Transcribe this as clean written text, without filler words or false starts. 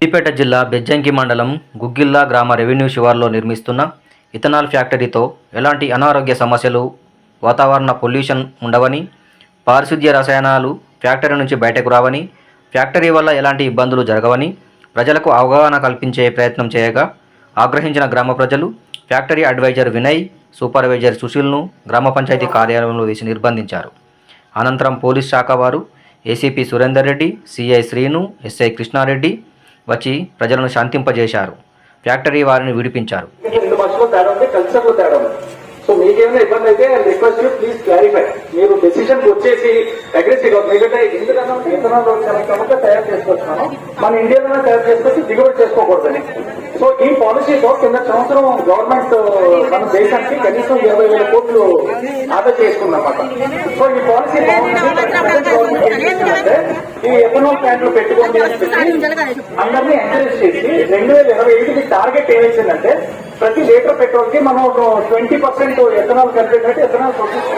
సిద్దిపేట జిల్లా బెజ్జంకి మండలం గుగ్గిల్లా గ్రామ రెవెన్యూ శివార్లో నిర్మిస్తున్న ఇథనాల్ ఫ్యాక్టరీతో ఎలాంటి అనారోగ్య సమస్యలు, వాతావరణ పొల్యూషన్ ఉండవని, పారిశుద్ధ్య రసాయనాలు ఫ్యాక్టరీ నుంచి బయటకు రావని, ఫ్యాక్టరీ వల్ల ఎలాంటి ఇబ్బందులు జరగవని ప్రజలకు అవగాహన కల్పించే ప్రయత్నం చేయగా ఆగ్రహించిన గ్రామ ప్రజలు ఫ్యాక్టరీ అడ్వైజర్ వినయ్, సూపర్వైజర్ సుశీల్ను గ్రామ పంచాయతీ కార్యాలయంలో వేసి నిర్బంధించారు. అనంతరం పోలీస్ శాఖ వారు ACP Surender Reddy, CI Srinu, SI Krishnareddy వచ్చి ప్రజలను శాంతింపజేశారు. ఫ్యాక్టరీ వారిని విడిపించారు. సో మీకేమైనా ఇబ్బంది అయితే రిక్వెస్ట్ యూ ప్లీజ్ క్లారిఫై. మీరు డెసిషన్ వచ్చేసి అగ్రెసివ్ ఎందుకంటే ఎందుకన్నా తయారు చేసుకొచ్చున్నాను, మన ఇండియాలోనే తయారు చేసుకొచ్చి దిగుబడి చేసుకోకూడదని. సో ఈ పాలసీతో కింద సంవత్సరం గవర్నమెంట్ మన దేశానికి కనీసం 20,000 కోట్లు ఆదా చేసుకుందన్నమాట. సో ఈ పాలసీ అంటే ఈ ఎథనాల్ ప్లాంట్లు పెట్టుకోండి అని చెప్పి అందరినీ ఎంకరేజ్ చేసి 2025 టార్గెట్ ఏమైందంటే ప్రతి లీటర్ పెట్రోల్ కి మనం 20% ఎథనాల్ కలిపేటట్టు ఎథనాల్ ప్రొడ్యూస్